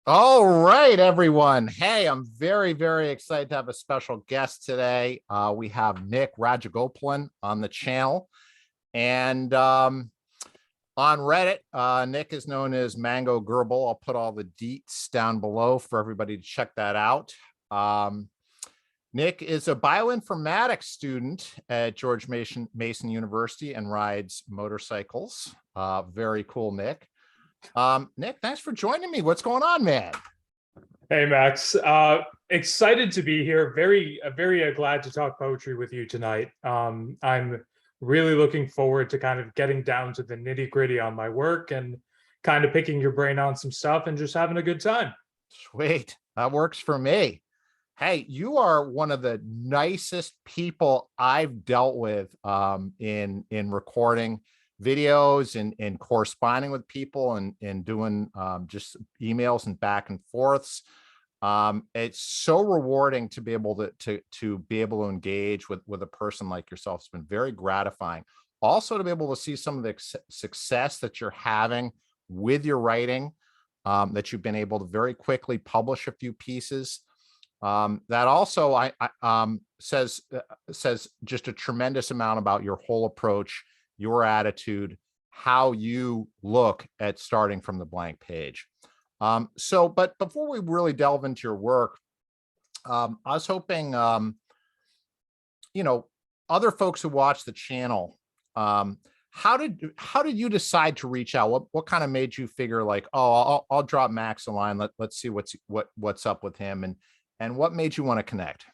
All right, everyone. Hey, I'm very, very excited to have a special guest today. We have Nik Rajagopalan on the channel. And on Reddit, Nik is known as Mango Gerbil. I'll put all the deets down below for everybody to check that out. Nik is a bioinformatics student at George Mason University and rides motorcycles. Very cool, Nik. Nik, thanks for joining me. What's going on, man? Hey, Max. Excited to be here. Very glad to talk poetry with you tonight. I'm really looking forward to kind of getting down to the nitty-gritty on my work and kind of picking your brain on some stuff and just having a good time. Sweet. That works for me. Hey, you are one of the nicest people I've dealt with in recording videos and corresponding with people and doing just emails and back and forths. It's so rewarding to be able to be able to engage with a person like yourself. It's been very gratifying. Also to be able to see some of the success that you're having with your writing, that you've been able to very quickly publish a few pieces. That also says just a tremendous amount about your whole approach, your attitude, how you look at starting from the blank page. But before we really delve into your work, I was hoping, other folks who watch the channel, how did you decide to reach out? What kind of made you figure like, oh, I'll drop Max a line. Let's see what's up with him, and what made you want to connect?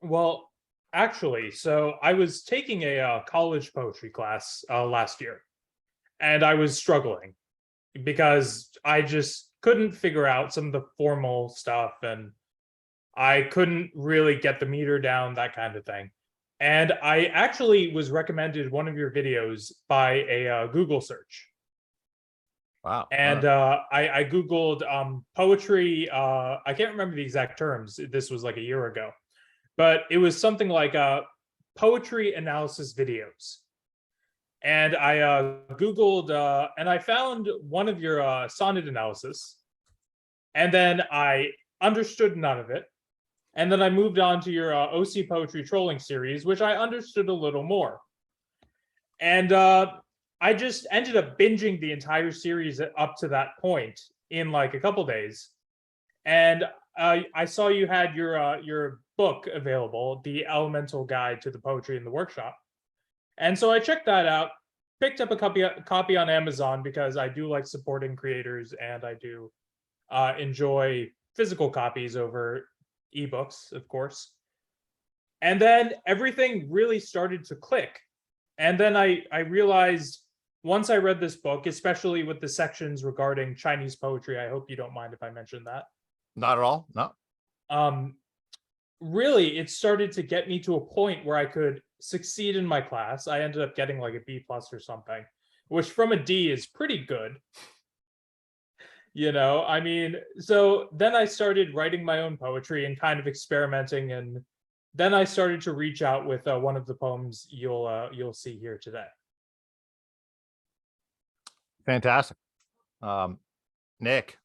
Well, actually, so I was taking a college poetry class last year, and I was struggling because I just couldn't figure out some of the formal stuff, and I couldn't really get the meter down, that kind of thing. And I actually was recommended one of your videos by a Google search. Wow. And I Googled poetry. I can't remember the exact terms. This was like a year ago, but it was something like poetry analysis videos. And I Googled and I found one of your sonnet analysis. And then I understood none of it. And then I moved on to your OCPoetry trolling series, which I understood a little more. And I just ended up binging the entire series up to that point in like a couple days. And I saw you had your book available, The Elemental Guide to the Poetry in the Workshop. And so I checked that out, picked up a copy on Amazon because I do like supporting creators and I do enjoy physical copies over ebooks, of course. And then everything really started to click. And then I realized once I read this book, especially with the sections regarding Chinese poetry, I hope you don't mind if I mention that. Not at all. No. Really, it started to get me to a point where I could succeed in my class. I ended up getting like a B+ or something, which from a D is pretty good. I mean, so then I started writing my own poetry and kind of experimenting, and then I started to reach out with one of the poems you'll see here today. Fantastic. Nik,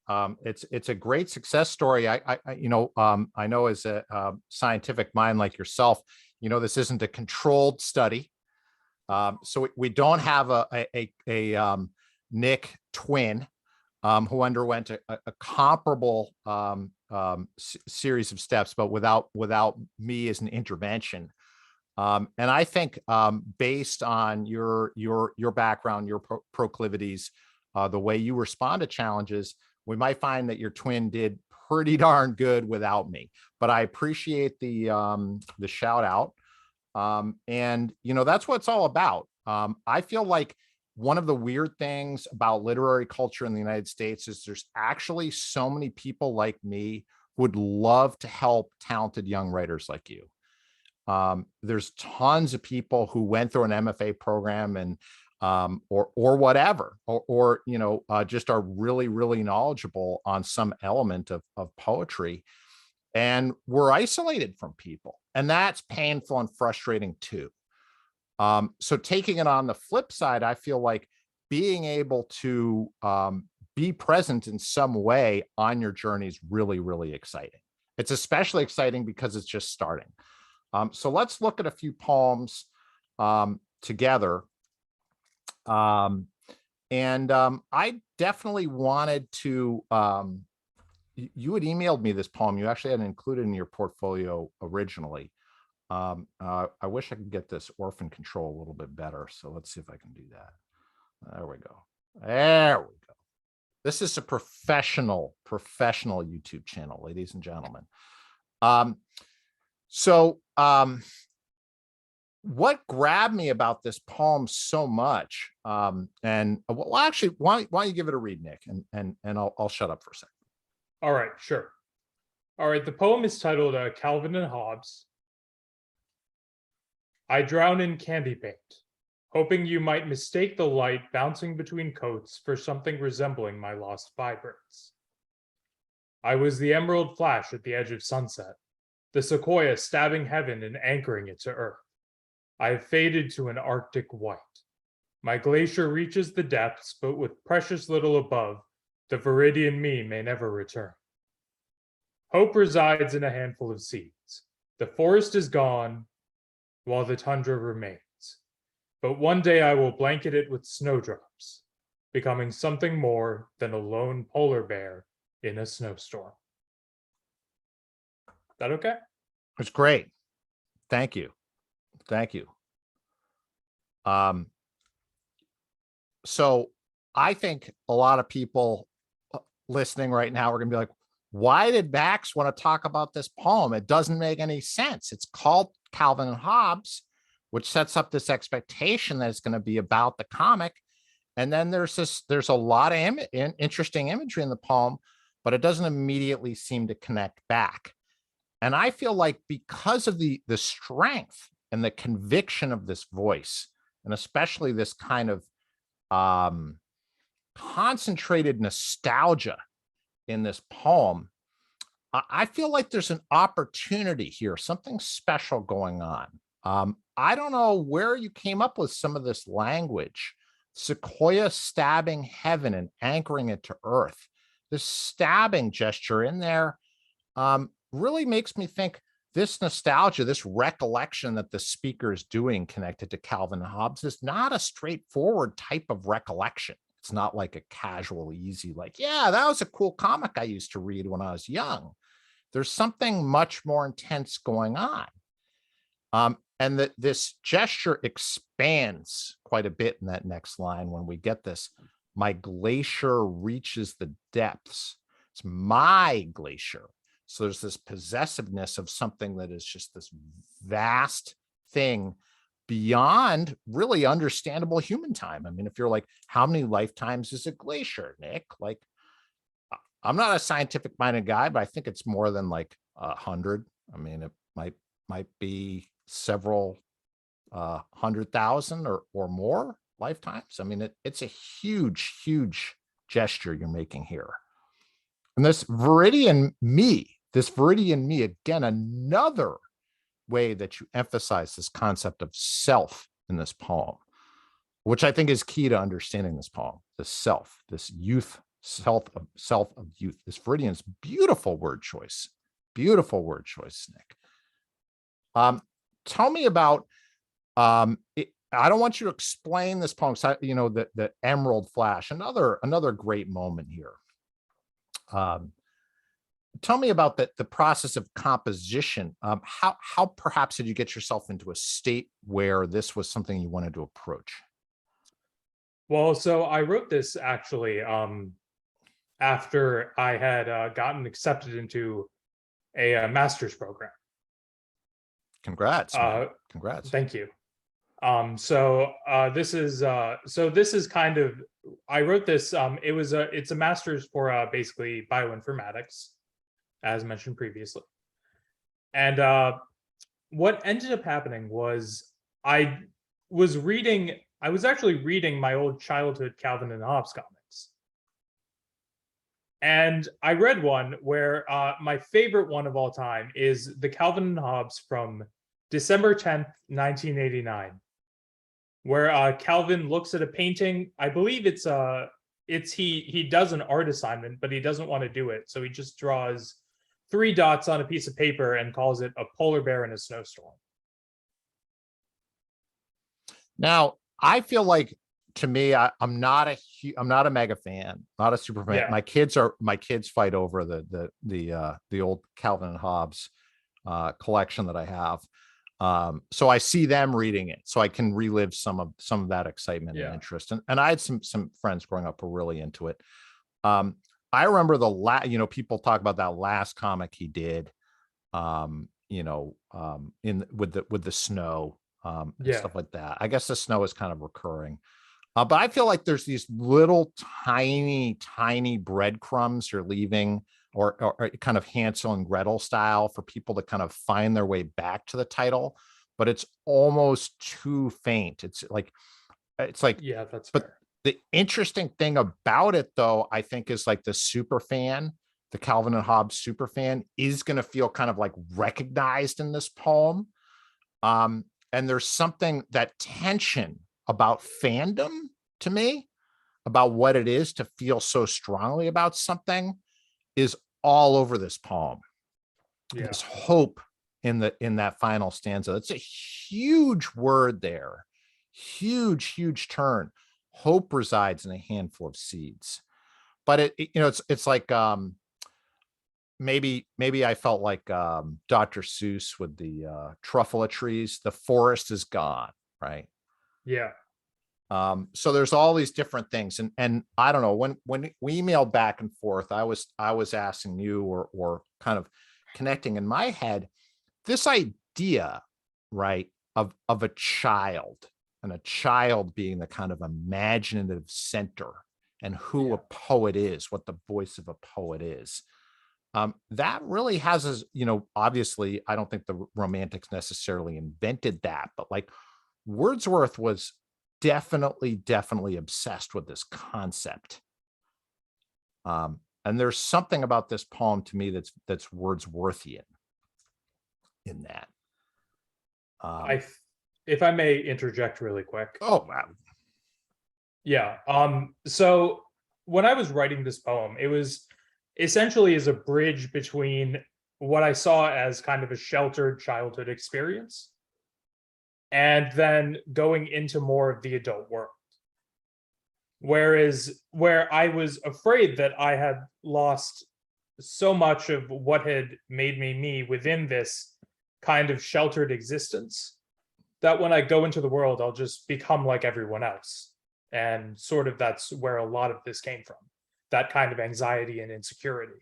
it's a great success story. I know as a scientific mind like yourself, this isn't a controlled study. So we don't have a Nik twin who underwent a comparable series of steps, but without me as an intervention. And I think based on your background, your proclivities, the way you respond to challenges, we might find that your twin did pretty darn good without me. But I appreciate the shout out. And that's what it's all about. I feel like one of the weird things about literary culture in the United States is there's actually so many people like me who would love to help talented young writers like you. There's tons of people who went through an MFA program and or whatever, or just are really, really knowledgeable on some element of poetry, and we're isolated from people, and that's painful and frustrating too. So taking it on the flip side, I feel like being able to be present in some way on your journey is really, really exciting. It's especially exciting because it's just starting. So let's look at a few poems together. I definitely wanted to, you had emailed me this poem. You actually had it included in your portfolio originally. I wish I could get this orphan control a little bit better. So let's see if I can do that. There we go. There we go. This is a professional YouTube channel, ladies and gentlemen. What grabbed me about this poem so much, well, actually, why don't you give it a read, Nick, and I'll shut up for a second. All right, sure. All right, the poem is titled Calvin and Hobbes. I drown in candy paint, hoping you might mistake the light bouncing between coats for something resembling my lost vibrance. I was the emerald flash at the edge of sunset, the sequoia stabbing heaven and anchoring it to earth. I have faded to an arctic white. My glacier reaches the depths, but with precious little above, the viridian me may never return. Hope resides in a handful of seeds. The forest is gone, while the tundra remains. But one day I will blanket it with snowdrops, becoming something more than a lone polar bear in a snowstorm. Is that okay? It's great. Thank you. Thank you. So I think a lot of people listening right now are going to be like, why did Max want to talk about this poem? It doesn't make any sense. It's called Calvin and Hobbes, which sets up this expectation that it's going to be about the comic. And then there's a lot of interesting imagery in the poem, but it doesn't immediately seem to connect back. And I feel like because of the strength and the conviction of this voice, and especially this kind of concentrated nostalgia in this poem, I feel like there's an opportunity here, something special going on. I don't know where you came up with some of this language. Sequoia stabbing heaven and anchoring it to earth. This stabbing gesture in there really makes me think this nostalgia, this recollection that the speaker is doing connected to Calvin and Hobbes is not a straightforward type of recollection. It's not like a casual, easy, like, yeah, that was a cool comic I used to read when I was young. There's something much more intense going on. And that this gesture expands quite a bit in that next line when we get this, my glacier reaches the depths. It's my glacier. So there's this possessiveness of something that is just this vast thing beyond really understandable human time. I mean, if you're like, how many lifetimes is a glacier, Nick? Like, I'm not a scientific minded guy, but I think it's more than like 100. I mean, it might be several 100,000 or more lifetimes. I mean, it's a huge, huge gesture you're making here. And this viridian me, again, another way that you emphasize this concept of self in this poem, which I think is key to understanding this poem, the self, this youth, self of youth. This viridian's beautiful word choice, Nick. Tell me about, I don't want you to explain this poem, the Emerald Flash, another great moment here. Tell me about the process of composition. How perhaps did you get yourself into a state where this was something you wanted to approach? Well, so I wrote this actually after I had gotten accepted into a master's program. Congrats. Congrats. Thank you. This is kind of, I wrote this, it's a master's for basically bioinformatics, as mentioned previously. And what ended up happening was I was actually reading my old childhood Calvin and Hobbes comics. And I read one where my favorite one of all time is the Calvin and Hobbes from December 10th, 1989, where Calvin looks at a painting. I believe it's he does an art assignment, but he doesn't want to do it, so he just draws 3 dots on a piece of paper and calls it a polar bear in a snowstorm. Now, I feel like, to me, I'm not a mega fan, not a super fan. Yeah. My kids fight over the old Calvin and Hobbes collection that I have. So I see them reading it, so I can relive some of that excitement and interest. And I had some friends growing up who were really into it. I remember people talk about that last comic he did, with the snow, and stuff like that. I guess the snow is kind of recurring. But I feel like there's these little tiny breadcrumbs you're leaving, or kind of Hansel and Gretel style, for people to kind of find their way back to the title, but it's almost too faint. It's like, Yeah, that's but fair. the interesting thing about it, though, I think, is like the super fan, the Calvin and Hobbes super fan, is going to feel kind of like recognized in this poem. And there's something, that tension about fandom, to me, about what it is to feel so strongly about something, is all over this poem. Yeah. This hope in that final stanza. It's a huge word there. Huge turn. Hope resides in a handful of seeds. But it's like, maybe I felt like Dr. Seuss with the truffle trees. The forest is gone, right? Yeah. So there's all these different things, and I don't know, when we emailed back and forth, I was asking you, or kind of connecting in my head this idea, right, of a child, and a child being the kind of imaginative center, and who a poet is, what the voice of a poet is. That really has, obviously, I don't think the Romantics necessarily invented that, but like, Wordsworth was definitely obsessed with this concept. And there's something about this poem, to me, that's Wordsworthian in that. If I may interject really quick. Oh, wow. Yeah. So when I was writing this poem, it was essentially as a bridge between what I saw as kind of a sheltered childhood experience, and then going into more of the adult world. Where I was afraid that I had lost so much of what had made me within this kind of sheltered existence, that when I go into the world, I'll just become like everyone else. And sort of that's where a lot of this came from, that kind of anxiety and insecurity.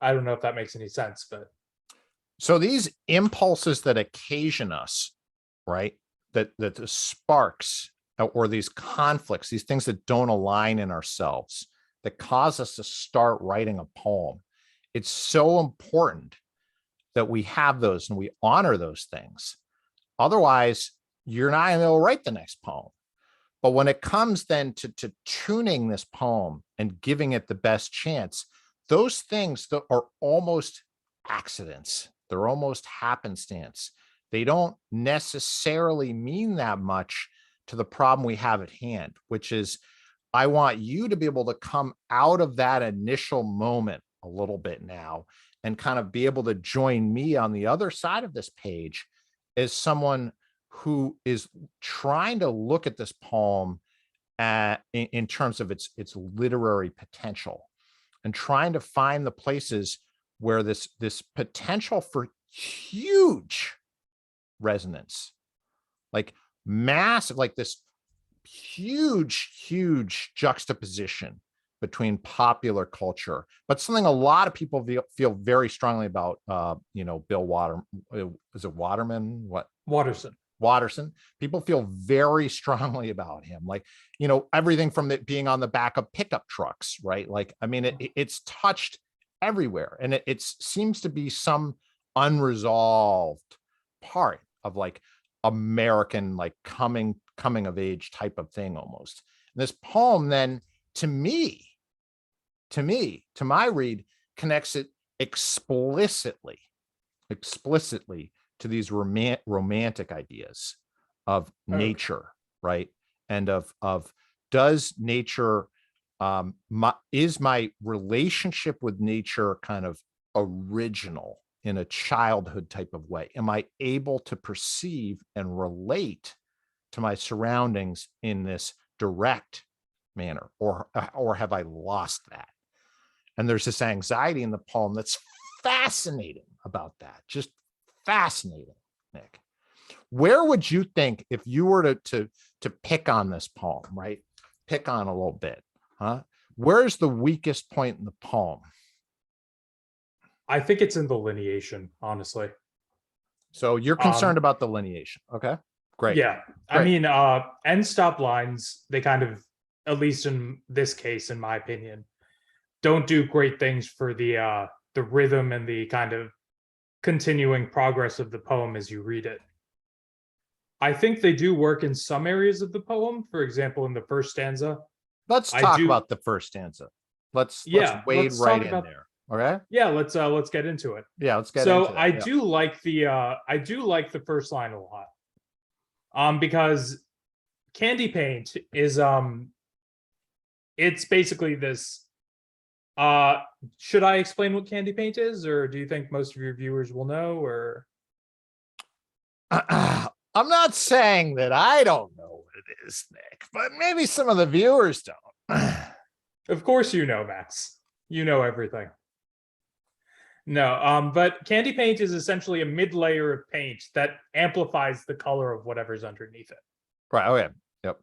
I don't know if that makes any sense, but so these impulses that occasion us, right, that the sparks, or these conflicts, these things that don't align in ourselves, that cause us to start writing a poem, it's so important that we have those and we honor those things. Otherwise, you're not going to write the next poem. But when it comes then to tuning this poem and giving it the best chance, those things that are almost accidents, they're almost happenstance. They don't necessarily mean that much to the problem we have at hand, which is, I want you to be able to come out of that initial moment a little bit now, and kind of be able to join me on the other side of this page as someone who is trying to look at this poem in terms of its literary potential, and trying to find the places where this potential for huge resonance, like massive, like this huge juxtaposition between popular culture, but something a lot of people feel very strongly about. Bill is it Waterman? What? Watterson. People feel very strongly about him, like, everything from it being on the back of pickup trucks, right? Like, I mean, it's touched everywhere, and it seems to be some unresolved part of like American, like, coming of age type of thing almost. And this poem then, to my read, connects it explicitly to these romantic ideas of nature, right? and of does nature, is my relationship with nature kind of original in a childhood type of way? Am I able to perceive and relate to my surroundings in this direct manner, or have I lost that? And there's this anxiety in the poem that's fascinating about that, just fascinating, Nick. Where would you think, if you were to pick on this poem, right? Pick on a little bit, huh? Where's the weakest point in the poem? I think it's in the lineation, honestly. So you're concerned about the lineation. Okay, great. Yeah. I Great. mean, end stop lines, they kind of, at least in this case, in my opinion, don't do great things for the rhythm and the kind of continuing progress of the poem as you read it. I think they do work in some areas of the poem. For example, in the first stanza. Let's I talk do- about the first stanza. Let's Yeah, wade let's right talk in about- there. Okay. Yeah, let's get into it. Yeah, let's get So into that. I Yeah. do like the first line a lot. Because candy paint is it's basically this. Should I explain what candy paint is, or do you think most of your viewers will know? Or I'm not saying that I don't know what it is, Nick, but maybe some of the viewers don't. of course you know, Max. You know everything. No, but candy paint is essentially a mid layer of paint that amplifies the color of whatever's underneath it. Right. Oh, yeah. Yep.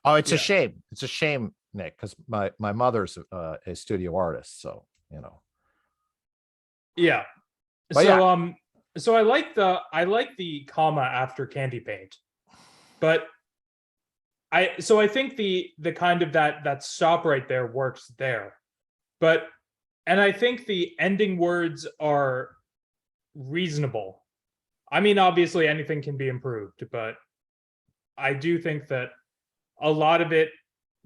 Oh, it's a Yeah. shame. It's a shame, Nick, because my mother's a studio artist. So, you know. Yeah. But So yeah. so I like the comma after candy paint. But I think the kind of that stop right there works there. But and I think the ending words are reasonable. I mean, obviously anything can be improved, but I do think that a lot of it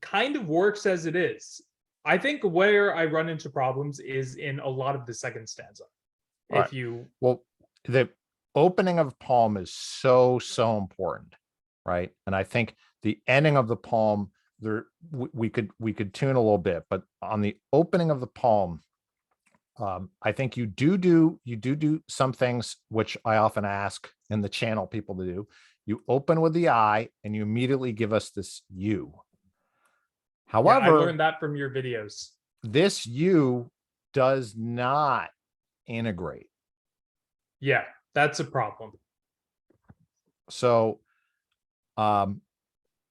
kind of works as it is. I think where I run into problems is in a lot of the second stanza. All right. Well, the opening of a poem is so important, right? And I think the ending of the poem, we could tune a little bit, but on the opening of the poem, I think you do some things which I often ask in the channel people to do. You open with the I and you immediately give us this you. However, I learned that from your videos. This you does not integrate. Yeah, that's a problem. So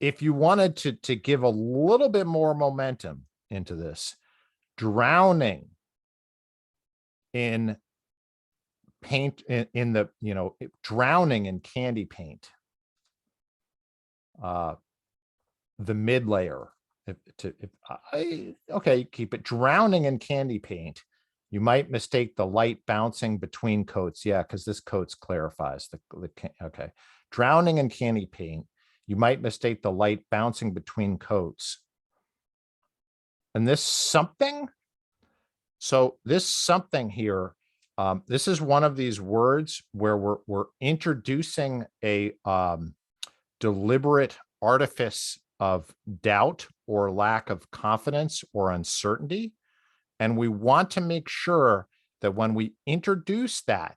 if you wanted to give a little bit more momentum into this, drowning in paint, in the, drowning in candy paint, the mid layer, okay, keep it drowning in candy paint. You might mistake the light bouncing between coats. Yeah, because this coats clarifies okay. Drowning in candy paint. You might mistake the light bouncing between coats. And this something. So this something here, this is one of these words where we're introducing a deliberate artifice of doubt or lack of confidence or uncertainty. And we want to make sure that when we introduce that,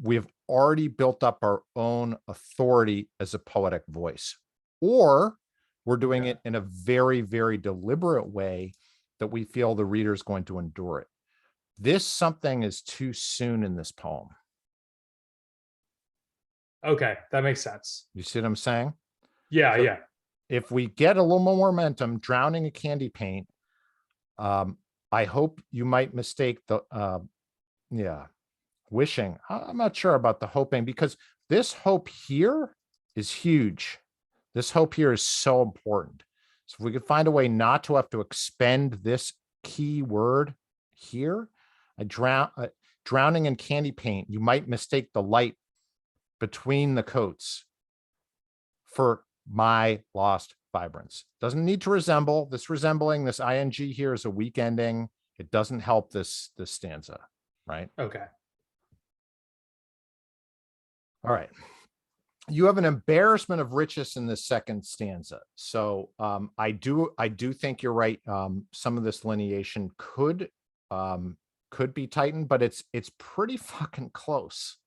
we've already built up our own authority as a poetic voice, or we're doing it in a very, very deliberate way that we feel the reader is going to endure it. This something is too soon in this poem. Okay, that makes sense. You see what I'm saying? Yeah, so yeah. If we get a little more momentum, drowning in candy paint, I hope you might mistake the, wishing. I'm not sure about the hoping, because this hope here is huge. This hope here is so important. So if we could find a way not to have to expend this key word here, drowning in candy paint, you might mistake the light between the coats for my lost vibrance. Doesn't need to resemble. This resembling, this ing here is a weak ending. It doesn't help this stanza, right? Okay. All right. you have an embarrassment of riches in the second stanza. So I do think you're right. Some of this lineation could be tightened, but it's pretty fucking close.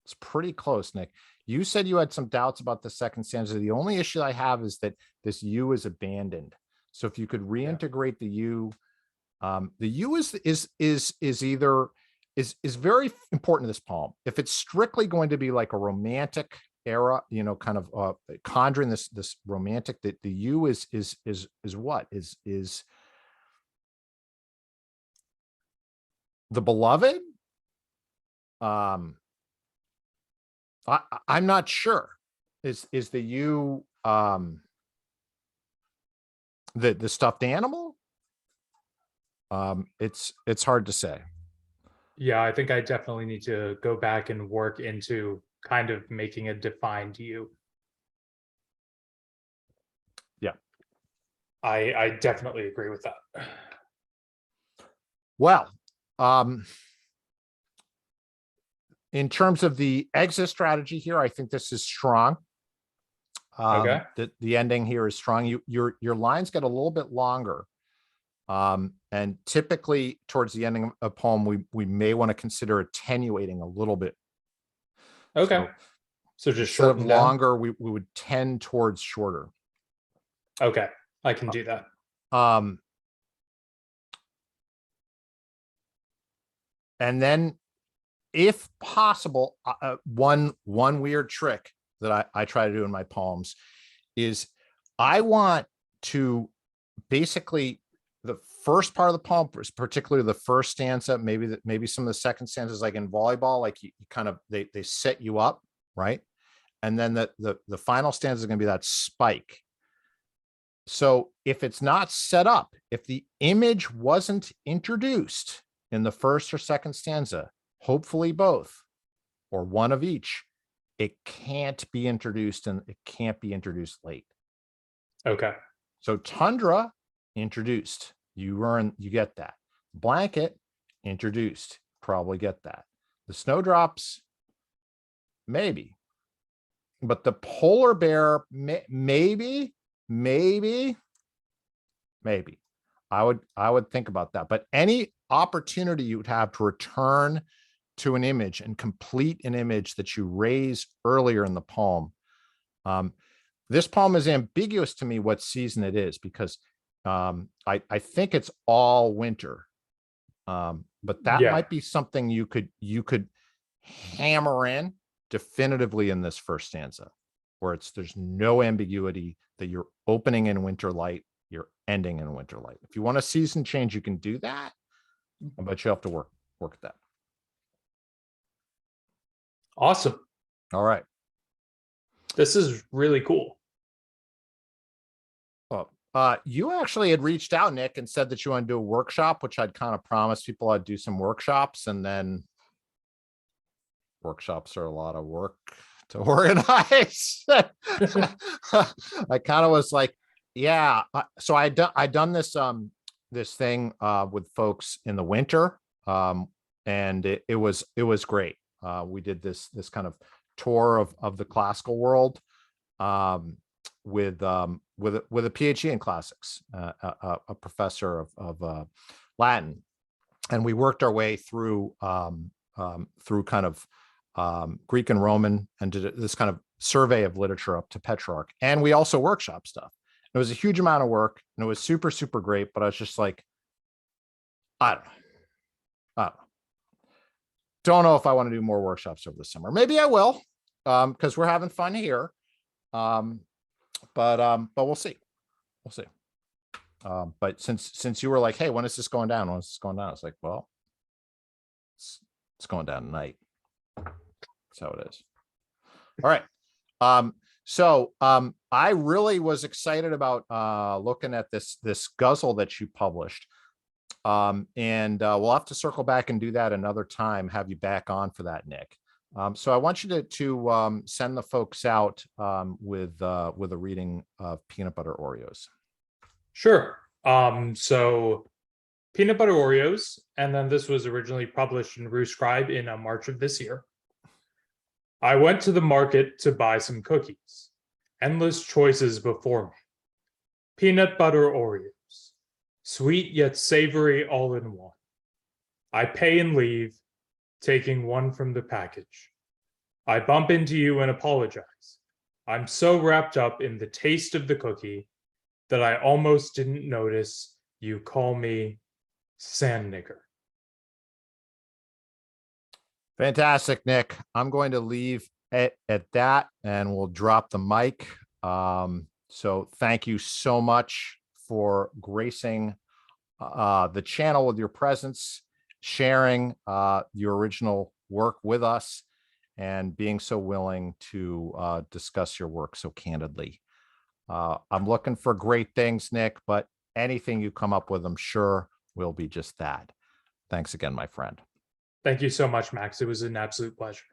It's pretty close, Nick. You said you had some doubts about the second stanza. The only issue I have is that this U is abandoned. So if you could reintegrate the U is either is very important to this poem. If it's strictly going to be like a romantic era, you know, kind of conjuring this romantic, that the U is what is the beloved. I'm not sure. Is the U the stuffed animal? It's hard to say. Yeah, I think I definitely need to go back and work into kind of making a defined you. Yeah. I definitely agree with that. Well, in terms of the exit strategy here, I think this is strong. Okay. The ending here is strong. Your lines get a little bit longer. And typically towards the ending of a poem, we may want to consider attenuating a little bit. Okay. So just instead of shorten down. longer, we would tend towards shorter. Okay, I can do that. And then if possible, one weird trick that I try to do in my poems is I want to basically, the first part of the poem, particularly the first stanza, maybe some of the second stanzas, like in volleyball, like you kind of, they set you up, right? And then the final stanza is going to be that spike. So if it's not set up, if the image wasn't introduced in the first or second stanza, hopefully both or one of each, it can't be introduced, and it can't be introduced late. Okay. So tundra introduced, you get that. Blanket introduced, probably get that. The snowdrops, maybe. But the polar bear, maybe. I would think about that. But any opportunity you would have to return to an image and complete an image that you raise earlier in the poem. This poem is ambiguous to me what season it is, because I think it's all winter. But that might be something you could hammer in definitively in this first stanza, where there's no ambiguity that you're opening in winter light, you're ending in winter light. If you want a season change, you can do that, but you have to work at that. Awesome. All right. This is really cool. Well, you actually had reached out, Nick, and said that you want to do a workshop, which I'd kind of promised people I'd do some workshops, and then workshops are a lot of work to organize. I kind of was like, yeah. So I done this this thing with folks in the winter, and it was great. We did this kind of tour of the classical world with a PhD in classics, a professor of Latin, and we worked our way through kind of Greek and Roman, and did this kind of survey of literature up to Petrarch. And we also workshop stuff. It was a huge amount of work, and it was super, super great. But I was just like, I don't know if I want to do more workshops over the summer. Maybe I will, because we're having fun here. But we'll see. We'll see. But since you were like, hey, when is this going down? When is this going down? It's like, well, it's going down tonight. That's how it is. All right. So I really was excited about looking at this guzzle that you published. And we'll have to circle back and do that another time, have you back on for that, Nick. So I want you to send the folks out with a reading of Peanut Butter Oreos. Sure. So Peanut Butter Oreos, and then this was originally published in Rue Scribe in March of this year. I went to the market to buy some cookies. Endless choices before me. Peanut butter Oreos. Sweet yet savory all in one. I pay and leave, taking one from the package. I bump into you and apologize. I'm so wrapped up in the taste of the cookie that I almost didn't notice you call me Sand Nigger. Fantastic, Nick. I'm going to leave it at that and we'll drop the mic. So thank you so much for gracing the channel with your presence, sharing your original work with us, and being so willing to discuss your work so candidly. I'm looking for great things, Nick, but anything you come up with, I'm sure will be just that. Thanks again, my friend. Thank you so much, Max. It was an absolute pleasure.